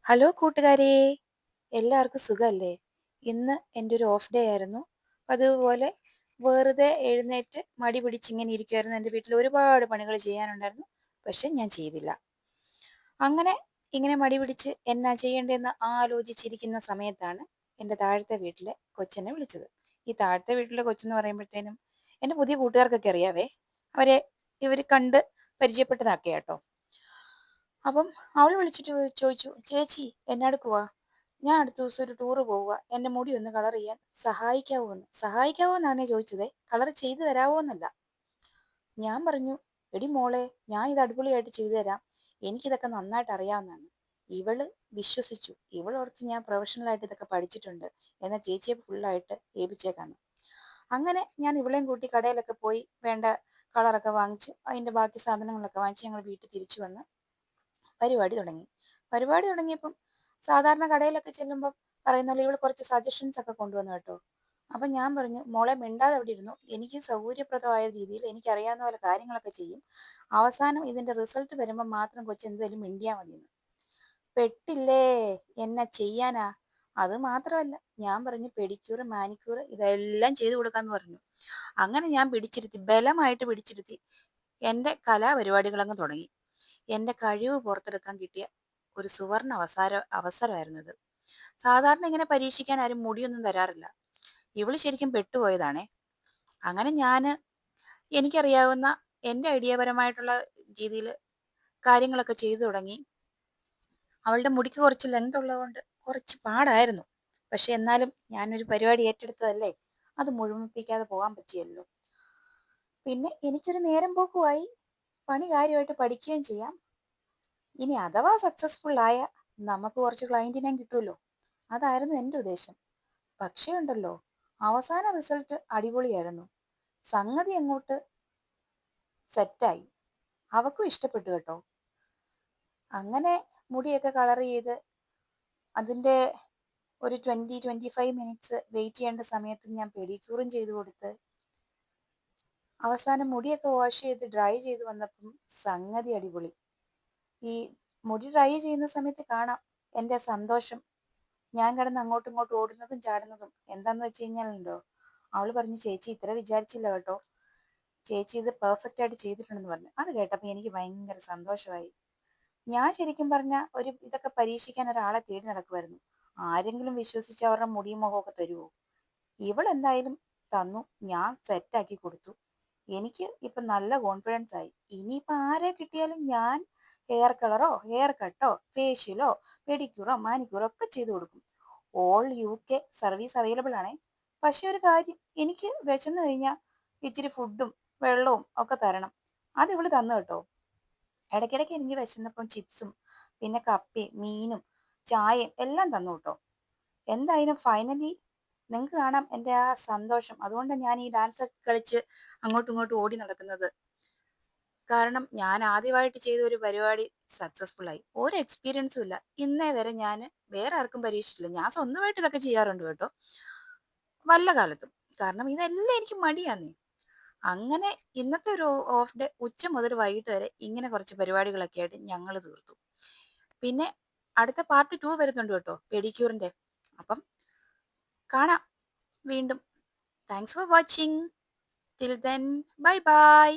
Hello കൂട്ടുകാരേ, എല്ലാവർക്കും സുഖല്ലേ? ഇന്ന് എൻ്റെ ഒരു ഓഫ് ഡേ ആയിരുന്നു. അതുപോലെ വെറുതെ എഴുന്നേറ്റ് മടി പിടിച്ചിങ്ങനെ ഇരിക്കുമായിരുന്നു. എൻ്റെ വീട്ടിൽ ഒരുപാട് പണികൾ ചെയ്യാനുണ്ടായിരുന്നു. പക്ഷെ ഞാൻ ചെയ്തില്ല. അങ്ങനെ ഇങ്ങനെ മടി പിടിച്ച് എന്നാ ചെയ്യേണ്ടതെന്ന് ആലോചിച്ചിരിക്കുന്ന സമയത്താണ് എൻ്റെ താഴത്തെ വീട്ടിലെ കൊച്ചെന്നെ വിളിച്ചത്. ഈ താഴത്തെ വീട്ടിലെ കൊച്ചെന്ന് പറയുമ്പോഴത്തേനും എൻ്റെ പുതിയ കൂട്ടുകാർക്കൊക്കെ അറിയാവേ. അവരെ ഇവർ കണ്ട് പരിചയപ്പെട്ടതാക്കിയ കേട്ടോ. അപ്പം അവൾ വിളിച്ചിട്ട് ചോദിച്ചു, ചേച്ചി എന്നാടുക്കുവാ? ഞാൻ അടുത്ത ദിവസം ഒരു ടൂറ് പോവുക, എൻ്റെ മുടി ഒന്ന് കളർ ചെയ്യാൻ സഹായിക്കാവോ എന്ന്. സഹായിക്കാവോ എന്നാണ് ചോദിച്ചത്, കളർ ചെയ്തു തരാവോ എന്നല്ല. ഞാൻ പറഞ്ഞു, എടി മോളെ, ഞാൻ ഇത് അടിപൊളിയായിട്ട് ചെയ്തു തരാം, എനിക്കിതൊക്കെ നന്നായിട്ട് അറിയാവുന്നതാണ്. ഇവള് വിശ്വസിച്ചു. ഇവളോർത്ത് ഞാൻ പ്രൊഫഷണലായിട്ട് ഇതൊക്കെ പഠിച്ചിട്ടുണ്ട്, എന്നാൽ ചേച്ചിയെ ഫുള്ളായിട്ട് ഏൽപ്പിച്ചേക്കാന്ന്. അങ്ങനെ ഞാൻ ഇവളെയും കൂട്ടി കടയിലൊക്കെ പോയി വേണ്ട കളറൊക്കെ വാങ്ങിച്ച് അതിൻ്റെ ബാക്കി സാധനങ്ങളൊക്കെ വാങ്ങിച്ച് ഞങ്ങൾ വീട്ടിൽ തിരിച്ചു വന്ന് പരിപാടി തുടങ്ങി. പരിപാടി തുടങ്ങിയപ്പം സാധാരണ കടയിലൊക്കെ ചെല്ലുമ്പം പറയുന്ന പോലെ ഇവള് കുറച്ച് സജഷൻസ് ഒക്കെ കൊണ്ടുവന്നു കേട്ടോ. അപ്പം ഞാൻ പറഞ്ഞു, മോളെ മിണ്ടാതെ അവിടെ ഇരുന്നു, എനിക്ക് സൗകര്യപ്രദമായ രീതിയിൽ എനിക്കറിയാവുന്ന പോലെ കാര്യങ്ങളൊക്കെ ചെയ്യും. അവസാനം ഇതിന്റെ റിസൾട്ട് വരുമ്പോൾ മാത്രം കൊച്ചെന്തേലും മിണ്ടിയാൽ മതിയെന്ന്. പെട്ടില്ലേ, എന്നാ ചെയ്യാനാ? അത് മാത്രമല്ല, ഞാൻ പറഞ്ഞു പെഡിക്യൂർ മാനിക്യൂർ ഇതെല്ലാം ചെയ്തു കൊടുക്കാന്ന് പറഞ്ഞു. അങ്ങനെ ഞാൻ പിടിച്ചിരുത്തി, ബലമായിട്ട് പിടിച്ചിരുത്തി എൻ്റെ കലാപരിപാടികളങ്ങ് തുടങ്ങി. എൻ്റെ കഴിവ് പുറത്തെടുക്കാൻ കിട്ടിയ ഒരു സുവർണ അവസരമായിരുന്നു ഇത്. സാധാരണ ഇങ്ങനെ പരീക്ഷിക്കാൻ ആരും മുടിയൊന്നും തരാറില്ല. ഇവള് ശരിക്കും പെട്ടുപോയതാണേ. അങ്ങനെ ഞാന് എനിക്കറിയാവുന്ന എൻ്റെ ഐഡിയാപരമായിട്ടുള്ള രീതിയിൽ കാര്യങ്ങളൊക്കെ ചെയ്തു തുടങ്ങി. അവളുടെ മുടിക്ക് കുറച്ച് ലെങ്ത് ഉള്ളതുകൊണ്ട് കുറച്ച് പാടായിരുന്നു. പക്ഷെ എന്നാലും ഞാനൊരു പരിപാടി ഏറ്റെടുത്തതല്ലേ, അത് മുഴുമിപ്പിക്കാതെ പോകാൻ പറ്റിയല്ലോ. പിന്നെ എനിക്കൊരു നേരം പോക്കുമായി, പണി കാര്യമായിട്ട് പഠിക്കുകയും ചെയ്യാം. ഇനി അഥവാ സക്സസ്ഫുൾ ആയ നമുക്ക് കുറച്ച് ക്ലയന്റിനെയും കിട്ടുമല്ലോ. അതായിരുന്നു എൻ്റെ ഉദ്ദേശം. പക്ഷേ ഉണ്ടല്ലോ, അവസാന റിസൾട്ട് അടിപൊളിയായിരുന്നു. സംഗതി അങ്ങോട്ട് സെറ്റായി. അവക്കും ഇഷ്ടപ്പെട്ടു കേട്ടോ. അങ്ങനെ മുടിയൊക്കെ കളർ ചെയ്ത് അതിൻ്റെ ഒരു 25 മിനിറ്റ്സ് വെയിറ്റ് ചെയ്യേണ്ട സമയത്ത് ഞാൻ പെഡിക്യൂറും ചെയ്ത് കൊടുത്ത് അവസാനം മുടിയൊക്കെ വാഷ് ചെയ്ത് ഡ്രൈ ചെയ്ത് വന്നപ്പം സംഗതി അടിപൊളി. ഈ മുടി ഡ്രൈ ചെയ്യുന്ന സമയത്ത് കാണാം എൻ്റെ സന്തോഷം. ഞാൻ കിടന്ന് അങ്ങോട്ടും ഇങ്ങോട്ടും ഓടുന്നതും ചാടുന്നതും. എന്താന്ന് വെച്ച് കഴിഞ്ഞാലുണ്ടോ, അവള് പറഞ്ഞു, ചേച്ചി ഇത്ര വിചാരിച്ചില്ല കേട്ടോ, ചേച്ചി ഇത് പെർഫെക്റ്റ് ആയിട്ട് ചെയ്തിട്ടുണ്ടെന്ന് പറഞ്ഞു. അത് കേട്ടപ്പോൾ എനിക്ക് ഭയങ്കര സന്തോഷമായി. ഞാൻ ശരിക്കും പറഞ്ഞ ഒരു ഇതൊക്കെ പരീക്ഷിക്കാൻ ഒരാളെ തേടി നടക്കുമായിരുന്നു. ആരെങ്കിലും വിശ്വസിച്ച് അവരുടെ മുടിയും മുഖമൊക്കെ തരുമോ? ഇവളെന്തായാലും തന്നു. ഞാൻ സെറ്റാക്കി കൊടുത്തു. എനിക്ക് ഇപ്പൊ നല്ല കോൺഫിഡൻസ് ആയി. ഇനിയിപ്പോ ആരെ കിട്ടിയാലും ഞാൻ ഹെയർ കളറോ ഹെയർ കട്ടോ ഫേഷ്യലോ പെഡിക്യൂറോ മാനിക്യൂറോ ഒക്കെ ചെയ്തു കൊടുക്കും. ഓൾ UK സർവീസ് അവൈലബിൾ ആണേ. പക്ഷെ ഒരു കാര്യം, എനിക്ക് വിശന്നു കഴിഞ്ഞാൽ ഇച്ചിരി ഫുഡും വെള്ളവും ഒക്കെ തരണം. അത് ഇവള് തന്നു കേട്ടോ. ഇടയ്ക്കിടയ്ക്ക് എനിക്ക് വിശന്നപ്പം ചിപ്സും പിന്നെ കപ്പയും മീനും ചായയും എല്ലാം തന്നു കേട്ടോ. എന്തായാലും ഫൈനലി നിങ്ങൾക്ക് കാണാം എൻ്റെ ആ സന്തോഷം. അതുകൊണ്ടാണ് ഞാൻ ഈ ഡാൻസ് ഒക്കെ കളിച്ച് അങ്ങോട്ടും ഇങ്ങോട്ടും ഓടി നടക്കുന്നത്. കാരണം ഞാൻ ആദ്യമായിട്ട് ചെയ്ത ഒരു പരിപാടി സക്സസ്ഫുൾ ആയി. ഒരു എക്സ്പീരിയൻസും ഇല്ല ഇന്നേ വരെ. ഞാൻ വേറെ ആർക്കും പരീക്ഷിച്ചിട്ടില്ല. ഞാൻ സ്വന്തമായിട്ട് ഇതൊക്കെ ചെയ്യാറുണ്ട് കേട്ടോ, വല്ല കാലത്തും. കാരണം ഇതെല്ലാം എനിക്ക് മടിയാന്നേ. അങ്ങനെ ഇന്നത്തെ ഒരു ഓഫ് ഡേ ഉച്ച മുതൽ വൈകിട്ട് വരെ ഇങ്ങനെ കുറച്ച് പരിപാടികളൊക്കെ ആയിട്ട് ഞങ്ങൾ തീർത്തു. പിന്നെ അടുത്ത പാർട്ട് 2 വരുന്നുണ്ട് കേട്ടോ, പെഡിക്യൂറിന്റെ. അപ്പം കാണാം വീണ്ടും. Thanks for watching. Till then, bye bye.